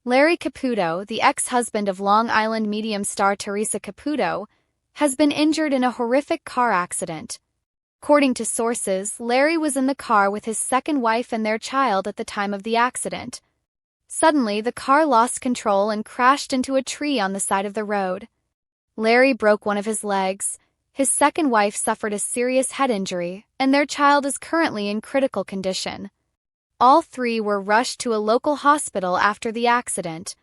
Larry Caputo, the ex-husband of Long Island medium star Theresa Caputo, has been injured in a horrific car accident. According to sources, Larry was in the car with his second wife and their child at the time of the accident. Suddenly, the car lost control and crashed into a tree on the side of the road. Larry broke one of his legs, his second wife suffered a serious head injury, and their child is currently in critical condition. All three were rushed to a local hospital after the accident.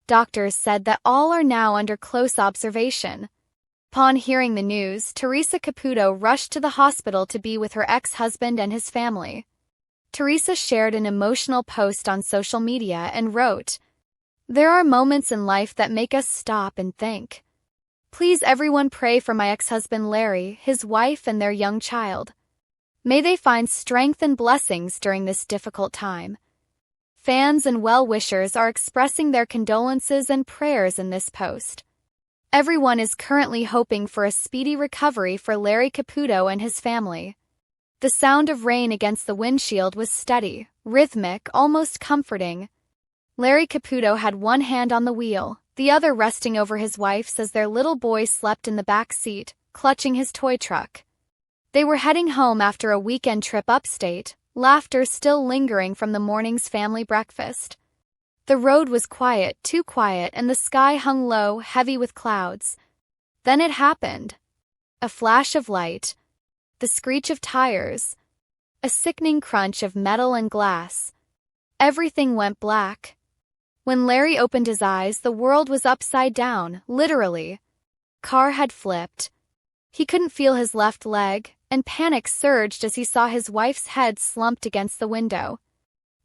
Doctors said that all are now under close observation. Upon hearing the news, Theresa Caputo rushed to the hospital to be with her ex-husband and his family. Theresa shared an emotional post on social media and wrote, "There are moments in life that make us stop and think. Please everyone pray for my ex-husband Larry, his wife and their young child. May they find strength and blessings during this difficult time." Fans and well-wishers are expressing their condolences and prayers in this post. Everyone is currently hoping for a speedy recovery for Larry Caputo and his family. The sound of rain against the windshield was steady, rhythmic, almost comforting. Larry Caputo had one hand on the wheel, the other resting over his wife's as their little boy slept in the back seat, clutching his toy truck. They were heading home after a weekend trip upstate, laughter still lingering from the morning's family breakfast. The road was quiet, too quiet, and the sky hung low, heavy with clouds. Then it happened. A flash of light, the screech of tires, a sickening crunch of metal and glass. Everything went black. When Larry opened his eyes, the world was upside down, literally. Car had flipped. He couldn't feel his left leg, and panic surged as he saw his wife's head slumped against the window.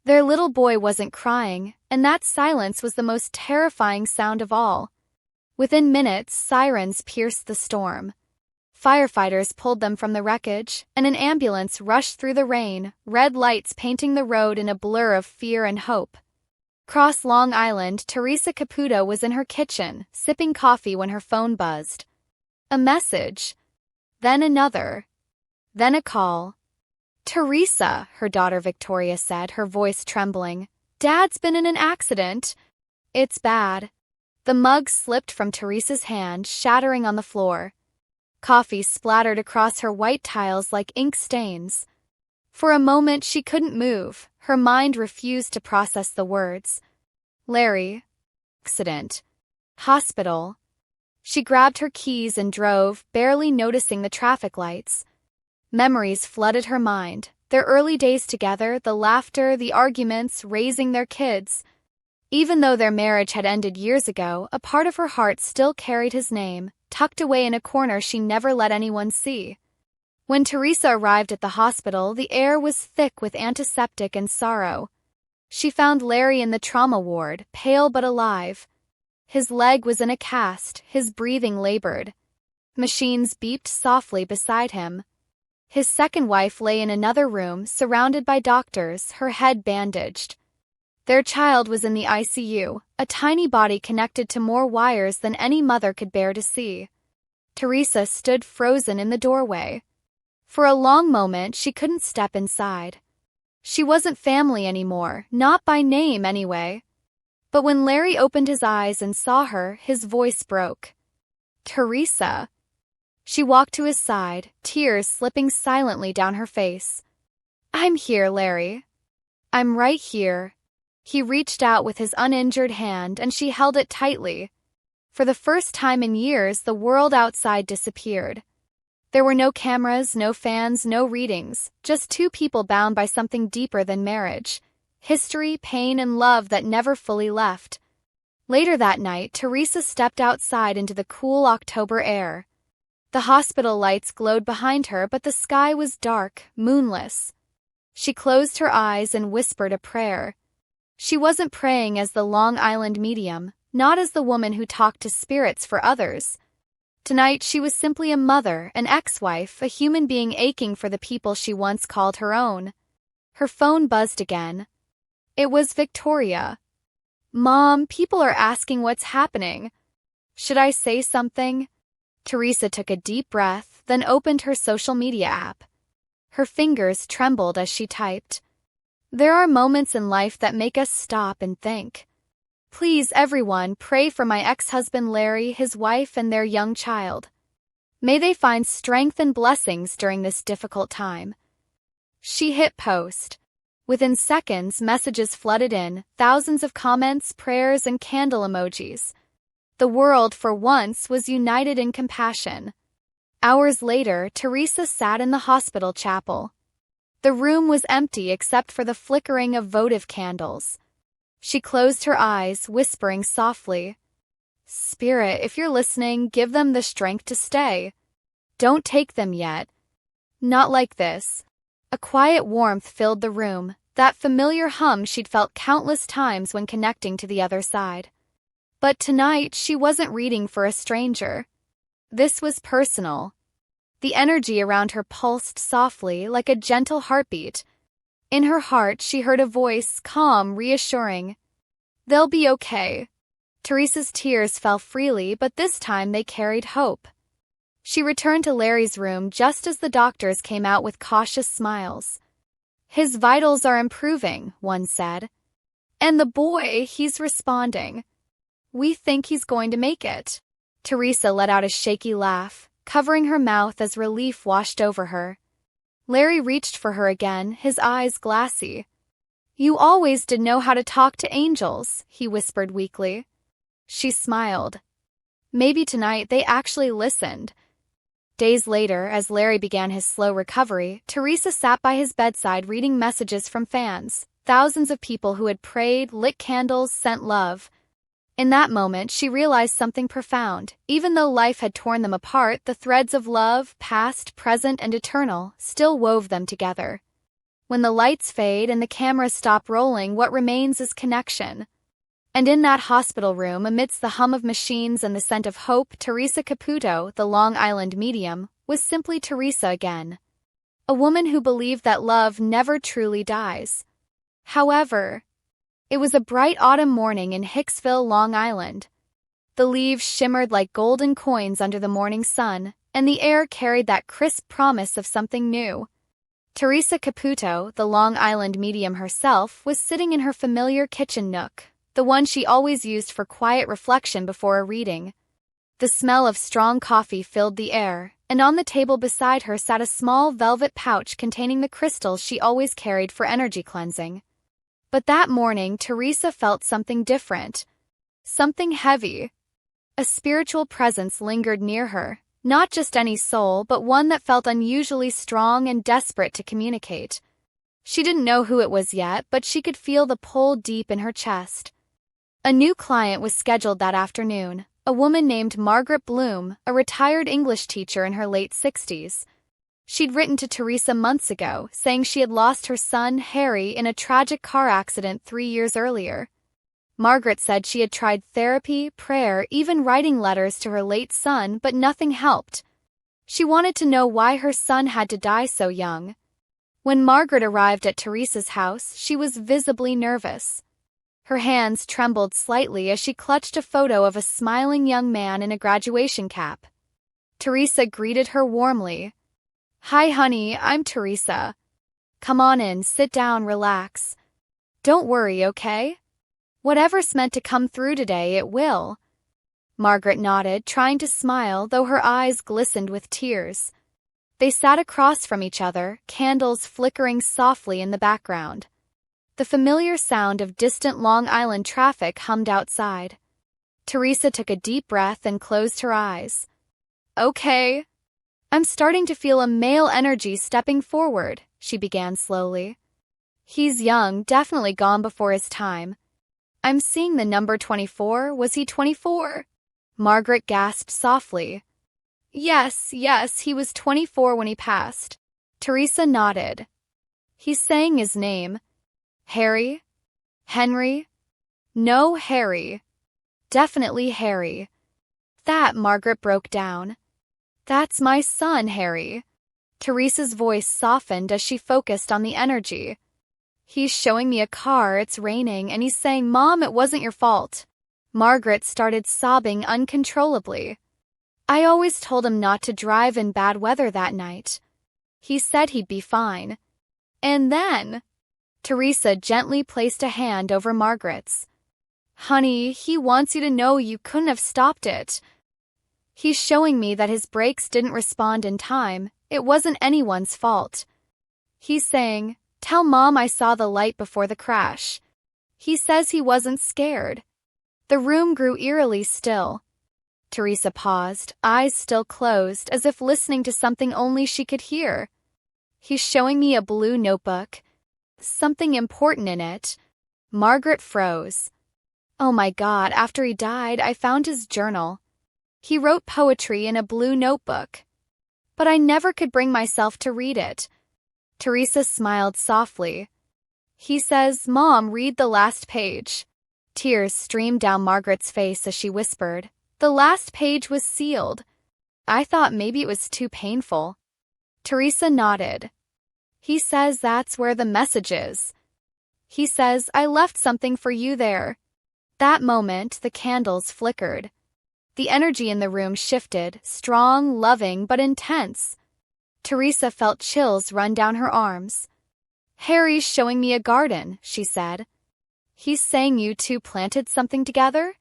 Their little boy wasn't crying, and that silence was the most terrifying sound of all. Within minutes, sirens pierced the storm. Firefighters pulled them from the wreckage, and an ambulance rushed through the rain, red lights painting the road in a blur of fear and hope. Across Long Island, Theresa Caputo was in her kitchen, sipping coffee when her phone buzzed. A message. Then another. Then a call. "Theresa," her daughter Victoria said, her voice trembling. "Dad's been in an accident. It's bad." The mug slipped from Theresa's hand, shattering on the floor. Coffee splattered across her white tiles like ink stains. For a moment she couldn't move, her mind refused to process the words. Larry. Accident. Hospital. She grabbed her keys and drove, barely noticing the traffic lights. Memories flooded her mind, their early days together, the laughter, the arguments, raising their kids. Even though their marriage had ended years ago, a part of her heart still carried his name, tucked away in a corner she never let anyone see. When Theresa arrived at the hospital, the air was thick with antiseptic and sorrow. She found Larry in the trauma ward, pale but alive. His leg was in a cast, his breathing labored. Machines beeped softly beside him. His second wife lay in another room, surrounded by doctors, her head bandaged. Their child was in the ICU, a tiny body connected to more wires than any mother could bear to see. Theresa stood frozen in the doorway. For a long moment, she couldn't step inside. She wasn't family anymore, not by name anyway. But when Larry opened his eyes and saw her, his voice broke. "Theresa." She walked to his side, tears slipping silently down her face. "I'm here, Larry. I'm right here." He reached out with his uninjured hand and she held it tightly. For the first time in years, the world outside disappeared. There were no cameras, no fans, no readings, just two people bound by something deeper than marriage. History, pain, and love that never fully left. Later that night, Theresa stepped outside into the cool October air. The hospital lights glowed behind her, but the sky was dark, moonless. She closed her eyes and whispered a prayer. She wasn't praying as the Long Island medium, not as the woman who talked to spirits for others. Tonight she was simply a mother, an ex-wife, a human being aching for the people she once called her own. Her phone buzzed again. It was Victoria. "Mom, people are asking what's happening. Should I say something?" Theresa took a deep breath, then opened her social media app. Her fingers trembled as she typed. There are moments in life that make us stop and think. Please, everyone, pray for my ex-husband Larry, his wife, and their young child. May they find strength and blessings during this difficult time. She hit post. Within seconds, messages flooded in, thousands of comments, prayers, and candle emojis. The world, for once, was united in compassion. Hours later, Theresa sat in the hospital chapel. The room was empty except for the flickering of votive candles. She closed her eyes, whispering softly, "Spirit, if you're listening, give them the strength to stay. Don't take them yet. Not like this." A quiet warmth filled the room, that familiar hum she'd felt countless times when connecting to the other side. But tonight, she wasn't reading for a stranger. This was personal. The energy around her pulsed softly, like a gentle heartbeat. In her heart, she heard a voice, calm, reassuring. "They'll be okay." Theresa's tears fell freely, but this time they carried hope. She returned to Larry's room just as the doctors came out with cautious smiles. "His vitals are improving," one said. "And the boy, he's responding. We think he's going to make it." Theresa let out a shaky laugh, covering her mouth as relief washed over her. Larry reached for her again, his eyes glassy. "You always did know how to talk to angels," he whispered weakly. She smiled. Maybe tonight they actually listened. Days later, as Larry began his slow recovery, Theresa sat by his bedside reading messages from fans, thousands of people who had prayed, lit candles, sent love. In that moment, she realized something profound. Even though life had torn them apart, the threads of love, past, present, and eternal, still wove them together. When the lights fade and the cameras stop rolling, what remains is connection. And in that hospital room, amidst the hum of machines and the scent of hope, Theresa Caputo, the Long Island medium, was simply Theresa again. A woman who believed that love never truly dies. However, it was a bright autumn morning in Hicksville, Long Island. The leaves shimmered like golden coins under the morning sun, and the air carried that crisp promise of something new. Theresa Caputo, the Long Island medium herself, was sitting in her familiar kitchen nook, the one she always used for quiet reflection before a reading. The smell of strong coffee filled the air, and on the table beside her sat a small velvet pouch containing the crystals she always carried for energy cleansing. But that morning, Theresa felt something different. Something heavy. A spiritual presence lingered near her, not just any soul, but one that felt unusually strong and desperate to communicate. She didn't know who it was yet, but she could feel the pull deep in her chest. A new client was scheduled that afternoon, a woman named Margaret Bloom, a retired English teacher in her late 60s. She'd written to Theresa months ago, saying she had lost her son, Harry, in a tragic car accident 3 years earlier. Margaret said she had tried therapy, prayer, even writing letters to her late son, but nothing helped. She wanted to know why her son had to die so young. When Margaret arrived at Theresa's house, she was visibly nervous. Her hands trembled slightly as she clutched a photo of a smiling young man in a graduation cap. Theresa greeted her warmly. "Hi, honey, I'm Theresa. Come on in, sit down, relax. Don't worry, okay? Whatever's meant to come through today, it will." Margaret nodded, trying to smile, though her eyes glistened with tears. They sat across from each other, candles flickering softly in the background. The familiar sound of distant Long Island traffic hummed outside. Theresa took a deep breath and closed her eyes. "Okay. I'm starting to feel a male energy stepping forward," she began slowly. "He's young, definitely gone before his time. I'm seeing the number 24. Was he 24? Margaret gasped softly. Yes, he was 24 when he passed." Theresa nodded. "He's saying his name. Harry? Henry? No, Harry. Definitely Harry." "That," Margaret broke down. "That's my son, Harry." Theresa's voice softened as she focused on the energy. "He's showing me a car, it's raining, and he's saying, 'Mom, it wasn't your fault.'" Margaret started sobbing uncontrollably. "I always told him not to drive in bad weather that night. He said he'd be fine. And then..." Theresa gently placed a hand over Margaret's. Honey, he wants you to know you couldn't have stopped it. He's showing me that his brakes didn't respond in time. It wasn't anyone's fault. He's saying, tell Mom I saw the light before the crash. He says he wasn't scared. The room grew eerily still. Theresa paused, eyes still closed, as if listening to something only she could hear. He's showing me a blue notebook. Something important in it. Margaret froze. Oh my God, after he died, I found his journal. He wrote poetry in a blue notebook. But I never could bring myself to read it. Theresa smiled softly. He says, Mom, read the last page. Tears streamed down Margaret's face as she whispered. The last page was sealed. I thought maybe it was too painful. Theresa nodded. He says that's where the message is. He says, I left something for you there. That moment, the candles flickered. The energy in the room shifted, strong, loving, but intense. Theresa felt chills run down her arms. Harry's showing me a garden, she said. He's saying you two planted something together?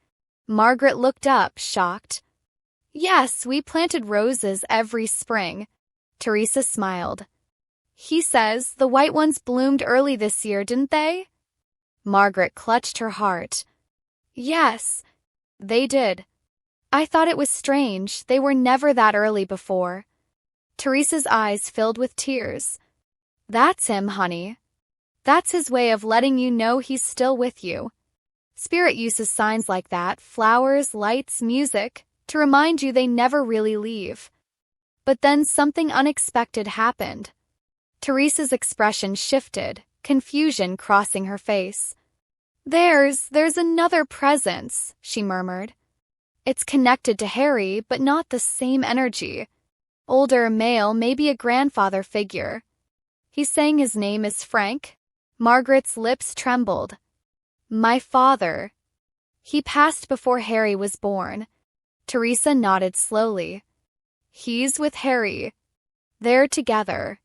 Margaret looked up, shocked. Yes, we planted roses every spring. Theresa smiled. He says the white ones bloomed early this year, didn't they? Margaret clutched her heart. Yes, they did. I thought it was strange, they were never that early before. Theresa's eyes filled with tears. That's him, honey. That's his way of letting you know he's still with you. Spirit uses signs like that, flowers, lights, music, to remind you they never really leave. But then something unexpected happened. Theresa's expression shifted, confusion crossing her face. There's another presence, she murmured. It's connected to Harry, but not the same energy. Older, male, maybe a grandfather figure. He's saying his name is Frank? Margaret's lips trembled. My father. He passed before Harry was born. Theresa nodded slowly. He's with Harry. They're together.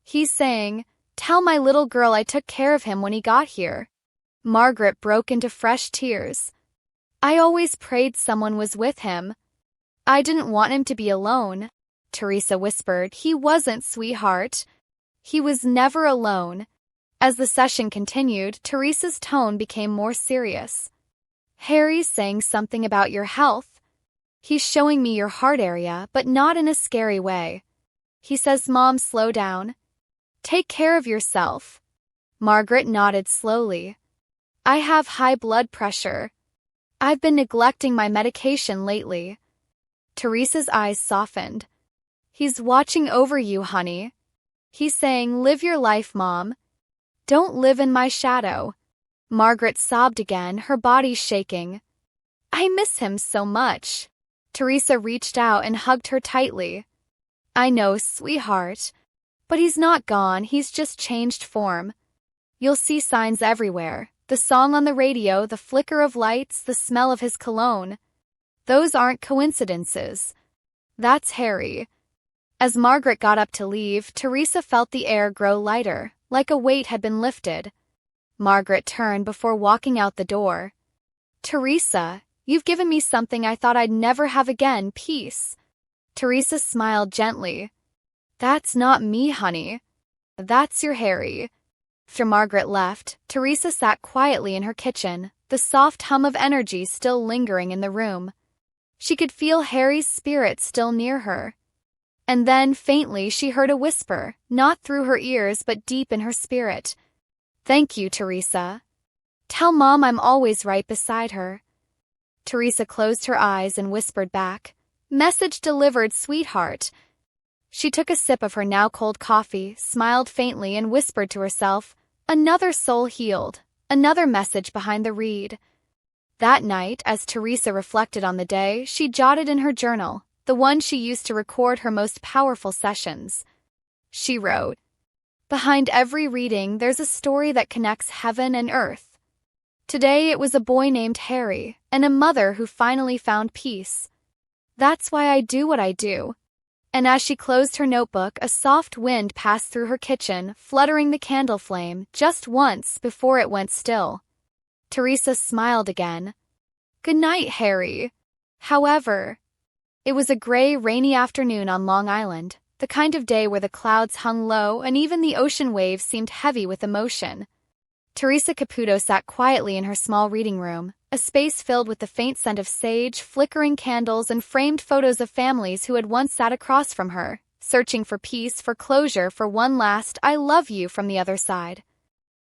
He's saying, tell my little girl I took care of him when he got here. Margaret broke into fresh tears. I always prayed someone was with him. I didn't want him to be alone. Theresa whispered. He wasn't, sweetheart. He was never alone. As the session continued, Theresa's tone became more serious. Harry's saying something about your health. He's showing me your heart area, but not in a scary way. He says, Mom, slow down. Take care of yourself. Margaret nodded slowly. I have high blood pressure. I've been neglecting my medication lately. Theresa's eyes softened. He's watching over you, honey. He's saying, live your life, Mom. Don't live in my shadow. Margaret sobbed again, her body shaking. I miss him so much. Theresa reached out and hugged her tightly. I know, sweetheart. But he's not gone, he's just changed form. You'll see signs everywhere. The song on the radio, the flicker of lights, the smell of his cologne. Those aren't coincidences. That's Harry. As Margaret got up to leave, Theresa felt the air grow lighter, like a weight had been lifted. Margaret turned before walking out the door. Theresa, you've given me something I thought I'd never have again, peace. Theresa smiled gently. That's not me, honey. That's your Harry. After Margaret left, Theresa sat quietly in her kitchen, the soft hum of energy still lingering in the room. She could feel Harry's spirit still near her. And then, faintly, she heard a whisper, not through her ears but deep in her spirit. Thank you, Theresa. Tell Mom I'm always right beside her. Theresa closed her eyes and whispered back, Message delivered, sweetheart. She took a sip of her now cold coffee, smiled faintly and whispered to herself, another soul healed, another message behind the read. That night, as Theresa reflected on the day, she jotted in her journal, the one she used to record her most powerful sessions. She wrote, Behind every reading, there's a story that connects heaven and earth. Today it was a boy named Harry, and a mother who finally found peace. That's why I do what I do. And as she closed her notebook, a soft wind passed through her kitchen, fluttering the candle flame just once before it went still. Theresa smiled again. Good night, Harry. However, it was a gray, rainy afternoon on Long Island, the kind of day where the clouds hung low and even the ocean waves seemed heavy with emotion. Theresa Caputo sat quietly in her small reading room, a space filled with the faint scent of sage, flickering candles, and framed photos of families who had once sat across from her, searching for peace, for closure, for one last "I love you" from the other side.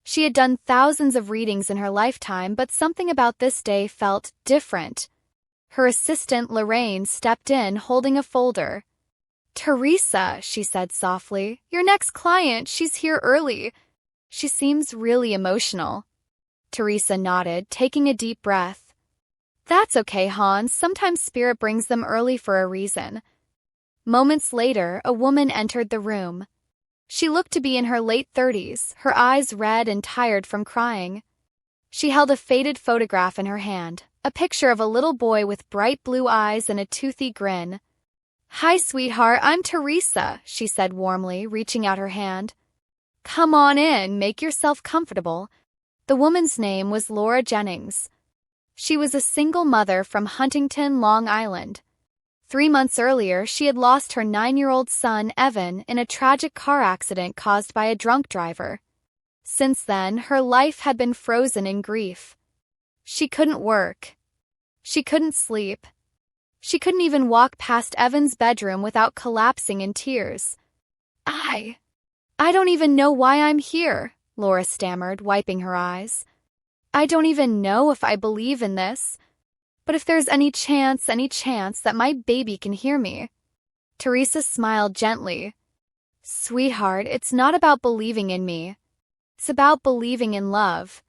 She had done thousands of readings in her lifetime, but something about this day felt different. Her assistant, Lorraine, stepped in, holding a folder. "Theresa," she said softly, "your next client, she's here early. She seems really emotional." Theresa nodded, taking a deep breath. "That's okay, Hans. Sometimes spirit brings them early for a reason." Moments later, a woman entered the room. She looked to be in her late 30s, her eyes red and tired from crying. She held a faded photograph in her hand, a picture of a little boy with bright blue eyes and a toothy grin. "Hi, sweetheart, I'm Theresa," she said warmly, reaching out her hand. "Come on in, make yourself comfortable." The woman's name was Laura Jennings. She was a single mother from Huntington, Long Island. 3 months earlier, she had lost her 9-year-old son, Evan, in a tragic car accident caused by a drunk driver. Since then, her life had been frozen in grief. She couldn't work. She couldn't sleep. She couldn't even walk past Evan's bedroom without collapsing in tears. I don't even know why I'm here," Laura stammered, wiping her eyes. "I don't even know if I believe in this. But if there's any chance that my baby can hear me." Theresa smiled gently. "Sweetheart, it's not about believing in me. It's about believing in love.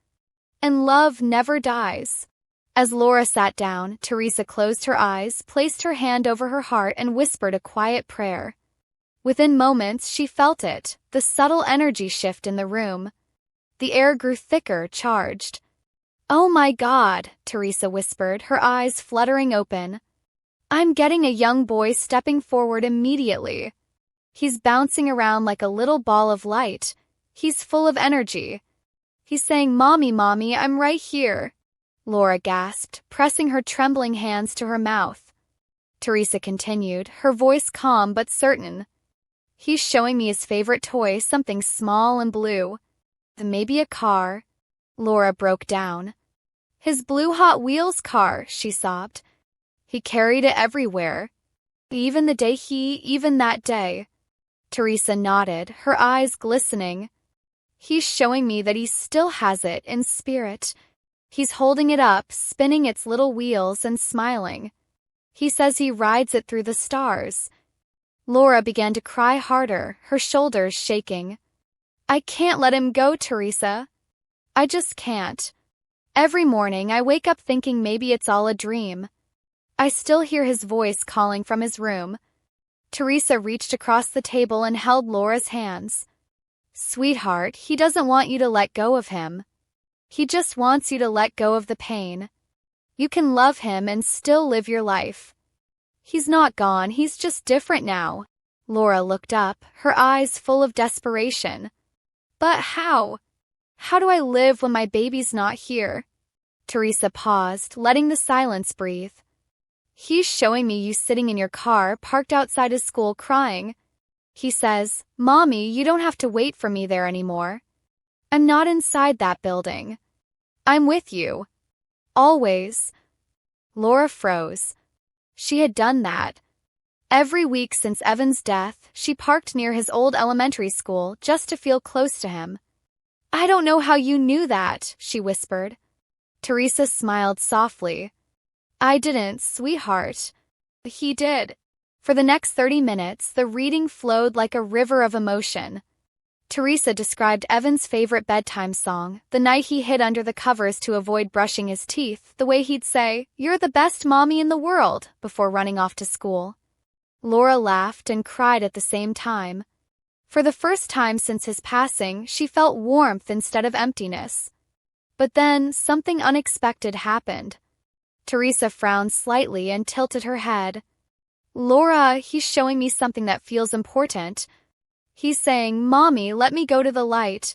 And love never dies." As Laura sat down, Theresa closed her eyes, placed her hand over her heart, and whispered a quiet prayer. Within moments, she felt it, the subtle energy shift in the room. The air grew thicker, charged. "Oh my God," Theresa whispered, her eyes fluttering open. "I'm getting a young boy stepping forward immediately. He's bouncing around like a little ball of light. He's full of energy. He's saying, 'Mommy, Mommy, I'm right here.'" Laura gasped, pressing her trembling hands to her mouth. Theresa continued, her voice calm but certain. "He's showing me his favorite toy, something small and blue. Maybe a car." Laura broke down. "His blue Hot Wheels car," she sobbed. "He carried it everywhere. Even that day." Theresa nodded, her eyes glistening. "He's showing me that he still has it in spirit. He's holding it up, spinning its little wheels and smiling. He says he rides it through the stars." Laura began to cry harder, her shoulders shaking. "I can't let him go, Theresa. I just can't. Every morning I wake up thinking maybe it's all a dream. I still hear his voice calling from his room." Theresa reached across the table and held Laura's hands. "Sweetheart, he doesn't want you to let go of him. He just wants you to let go of the pain. You can love him and still live your life. He's not gone, he's just different now." Laura looked up, her eyes full of desperation. "But how? How do I live when my baby's not here?" Theresa paused, letting the silence breathe. "He's showing me you sitting in your car, parked outside his school, crying. He says, 'Mommy, you don't have to wait for me there anymore. I'm not inside that building. I'm with you. Always.'" Laura froze. She had done that. Every week since Evan's death, she parked near his old elementary school just to feel close to him. "I don't know how you knew that," she whispered. Theresa smiled softly. "I didn't, sweetheart. He did." For the next 30 minutes, the reading flowed like a river of emotion. Theresa described Evan's favorite bedtime song, the night he hid under the covers to avoid brushing his teeth, the way he'd say, "You're the best mommy in the world," before running off to school. Laura laughed and cried at the same time. For the first time since his passing, she felt warmth instead of emptiness. But then, something unexpected happened. Theresa frowned slightly and tilted her head. "Laura, he's showing me something that feels important. He's saying, 'Mommy, let me go to the light.'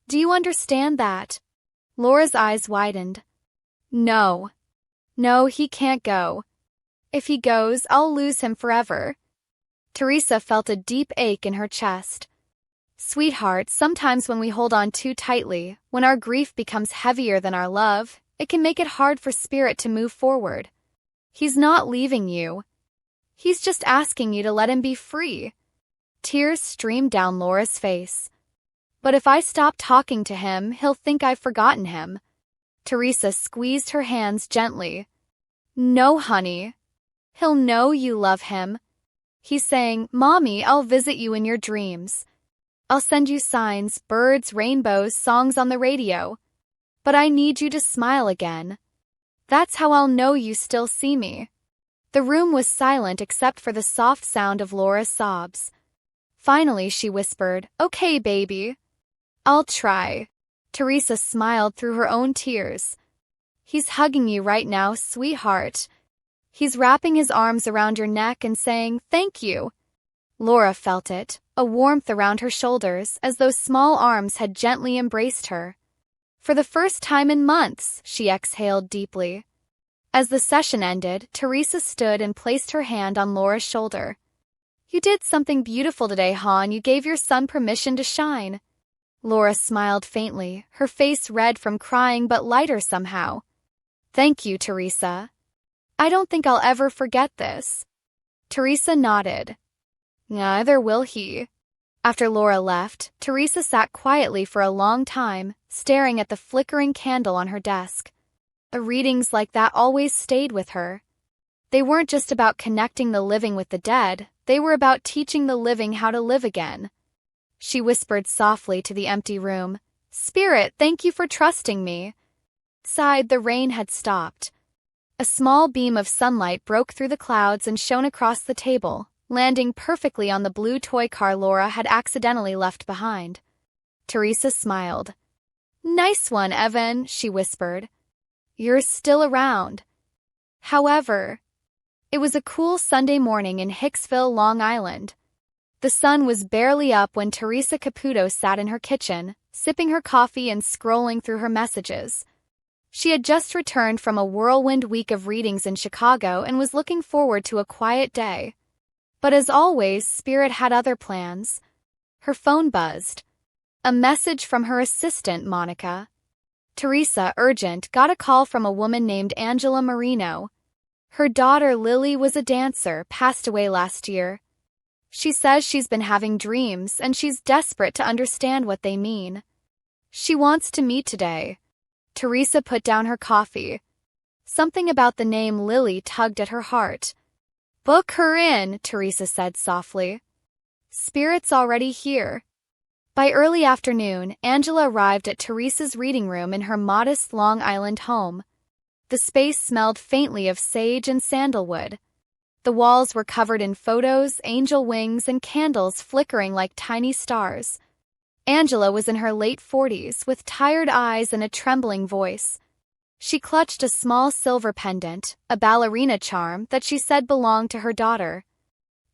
Do you understand that?" Laura's eyes widened. No. No, he can't go. If he goes, I'll lose him forever. Theresa felt a deep ache in her chest. Sweetheart, sometimes when we hold on too tightly, when our grief becomes heavier than our love, it can make it hard for Spirit to move forward. He's not leaving you. He's just asking you to let him be free. Tears streamed down Laura's face. But if I stop talking to him, he'll think I've forgotten him. Theresa squeezed her hands gently. No, honey. He'll know you love him. He's saying, Mommy, I'll visit you in your dreams. I'll send you signs, birds, rainbows, songs on the radio. But I need you to smile again. That's how I'll know you still see me. The room was silent except for the soft sound of Laura's sobs. Finally, she whispered, Okay, baby. I'll try. Theresa smiled through her own tears. He's hugging you right now, sweetheart. He's wrapping his arms around your neck and saying, Thank you. Laura felt it, a warmth around her shoulders, as though small arms had gently embraced her. For the first time in months, she exhaled deeply. As the session ended, Theresa stood and placed her hand on Laura's shoulder. You did something beautiful today, hon. You gave your son permission to shine. Laura smiled faintly, her face red from crying but lighter somehow. Thank you, Theresa. I don't think I'll ever forget this. Theresa nodded. Neither will he. After Laura left, Theresa sat quietly for a long time, staring at the flickering candle on her desk. The readings like that always stayed with her. They weren't just about connecting the living with the dead, they were about teaching the living how to live again. She whispered softly to the empty room, Spirit, thank you for trusting me. Outside, the rain had stopped. A small beam of sunlight broke through the clouds and shone across the table, landing perfectly on the blue toy car Laura had accidentally left behind. Theresa smiled. Nice one, Evan, she whispered. You're still around. However, it was a cool Sunday morning in Hicksville, Long Island. The sun was barely up when Theresa Caputo sat in her kitchen, sipping her coffee and scrolling through her messages. She had just returned from a whirlwind week of readings in Chicago and was looking forward to a quiet day. But as always, Spirit had other plans. Her phone buzzed. A message from her assistant, Monica. Theresa, urgent, got a call from a woman named Angela Marino. Her daughter Lily was a dancer, passed away last year. She says she's been having dreams and she's desperate to understand what they mean. She wants to meet today. Theresa put down her coffee. Something about the name Lily tugged at her heart. Book her in, Theresa said softly. Spirit's already here. By early afternoon, Angela arrived at Theresa's reading room in her modest Long Island home. The space smelled faintly of sage and sandalwood. The walls were covered in photos, angel wings, and candles flickering like tiny stars. Angela was in her late 40s, with tired eyes and a trembling voice. She clutched a small silver pendant, a ballerina charm that she said belonged to her daughter.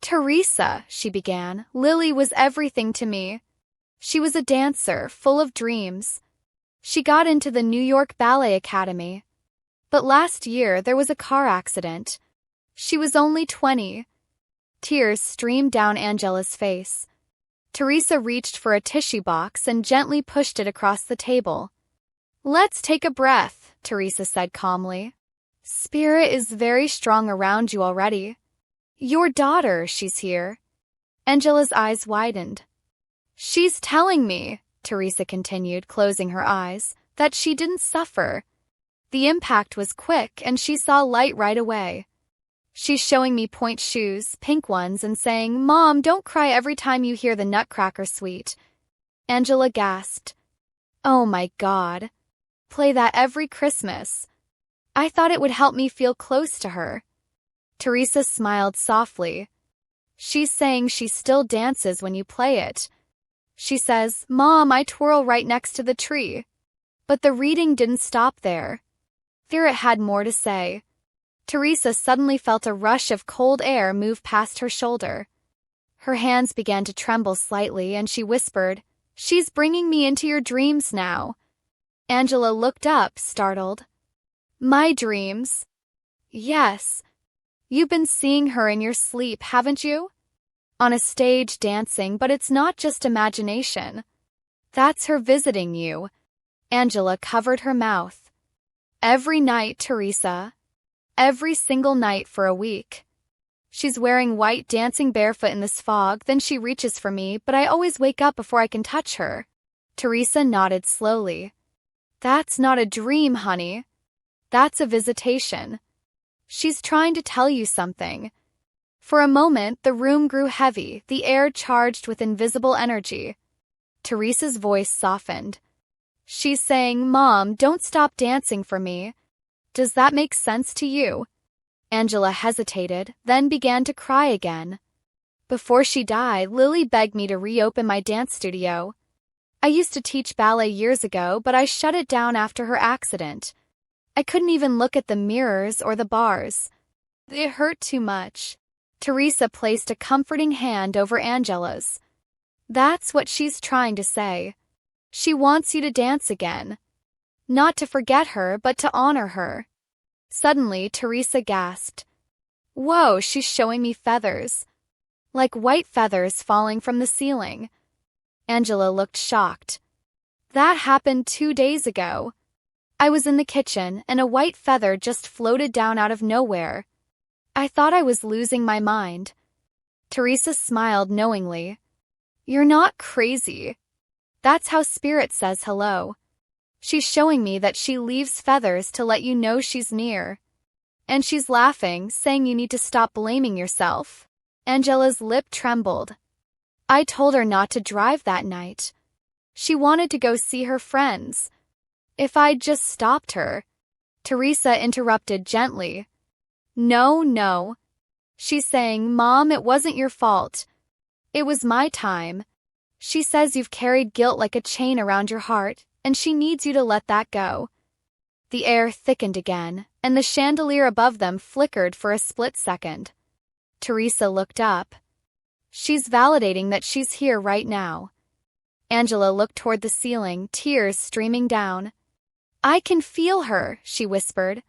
Theresa, she began, Lily was everything to me. She was a dancer, full of dreams. She got into the New York Ballet Academy. But last year there was a car accident. She was only 20. Tears streamed down Angela's face. Theresa reached for a tissue box and gently pushed it across the table. Let's take a breath, Theresa said calmly. Spirit is very strong around you already. Your daughter, she's here. Angela's eyes widened. She's telling me, Theresa continued, closing her eyes, that she didn't suffer. The impact was quick and she saw light right away. She's showing me point shoes, pink ones, and saying, Mom, don't cry every time you hear the Nutcracker Suite. Angela gasped. Oh my God. Play that every Christmas. I thought it would help me feel close to her. Theresa smiled softly. She's saying she still dances when you play it. She says, Mom, I twirl right next to the tree. But the reading didn't stop there. Spirit had more to say. Theresa suddenly felt a rush of cold air move past her shoulder. Her hands began to tremble slightly and she whispered, She's bringing me into your dreams now. Angela looked up, startled. My dreams? Yes. You've been seeing her in your sleep, haven't you? On a stage dancing, but it's not just imagination. That's her visiting you. Angela covered her mouth. Every night, Theresa. Every single night for a week. She's wearing white, dancing barefoot in this fog, then she reaches for me, but I always wake up before I can touch her. Theresa nodded slowly. That's not a dream, honey. That's a visitation. She's trying to tell you something. For a moment, the room grew heavy, the air charged with invisible energy. Theresa's voice softened. She's saying, Mom, don't stop dancing for me. Does that make sense to you? Angela hesitated, then began to cry again. Before she died, Lily begged me to reopen my dance studio. I used to teach ballet years ago, but I shut it down after her accident. I couldn't even look at the mirrors or the bars. It hurt too much. Theresa placed a comforting hand over Angela's. That's what she's trying to say. She wants you to dance again. Not to forget her, but to honor her. Suddenly, Theresa gasped. Whoa, she's showing me feathers. Like white feathers falling from the ceiling. Angela looked shocked. That happened 2 days ago. I was in the kitchen, and a white feather just floated down out of nowhere. I thought I was losing my mind. Theresa smiled knowingly. You're not crazy. That's how Spirit says hello. She's showing me that she leaves feathers to let you know she's near. And she's laughing, saying you need to stop blaming yourself. Angela's lip trembled. I told her not to drive that night. She wanted to go see her friends. If I'd just stopped her. Theresa interrupted gently. No. She's saying, Mom, it wasn't your fault. It was my time. She says you've carried guilt like a chain around your heart, and she needs you to let that go. The air thickened again, and the chandelier above them flickered for a split second. Theresa looked up. She's validating that she's here right now. Angela looked toward the ceiling, tears streaming down. I can feel her, she whispered.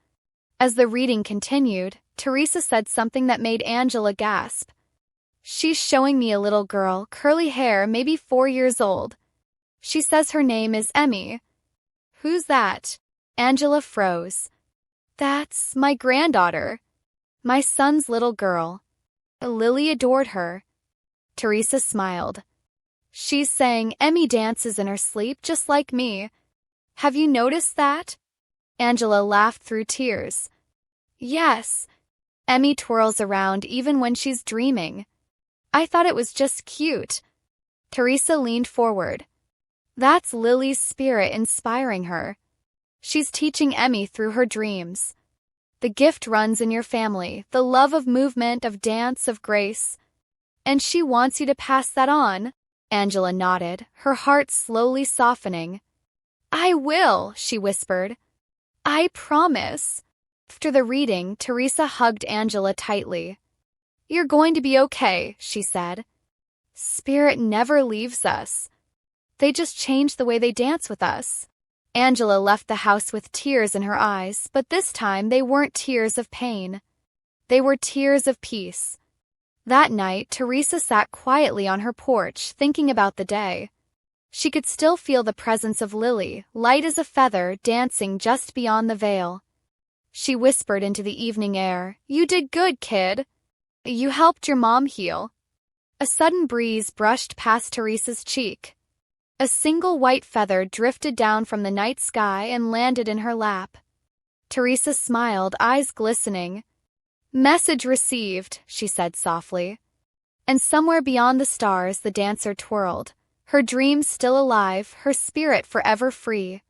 As the reading continued, Theresa said something that made Angela gasp. She's showing me a little girl, curly hair, maybe 4 years old. She says her name is Emmy. Who's that? Angela froze. That's my granddaughter. My son's little girl. Lily adored her. Theresa smiled. She's saying Emmy dances in her sleep just like me. Have you noticed that? Angela laughed through tears. Yes. Emmy twirls around even when she's dreaming. I thought it was just cute. Theresa leaned forward. That's Lily's spirit inspiring her. She's teaching Emmy through her dreams. The gift runs in your family, the love of movement, of dance, of grace. And she wants you to pass that on. Angela nodded, her heart slowly softening. I will, she whispered. I promise. After the reading, Theresa hugged Angela tightly. You're going to be okay, she said. Spirit never leaves us. They just change the way they dance with us. Angela left the house with tears in her eyes, but this time they weren't tears of pain. They were tears of peace. That night, Theresa sat quietly on her porch, thinking about the day. She could still feel the presence of Lily, light as a feather, dancing just beyond the veil. She whispered into the evening air, You did good, kid. You helped your mom heal. A sudden breeze brushed past Theresa's cheek. A single white feather drifted down from the night sky and landed in her lap. Theresa smiled, eyes glistening. Message received, she said softly. And somewhere beyond the stars the dancer twirled, her dreams still alive, her spirit forever free.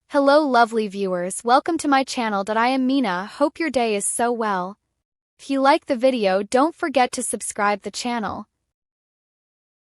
Hello lovely viewers, welcome to my channel. I am Mina, hope your day is so well. If you like the video, don't forget to subscribe the channel.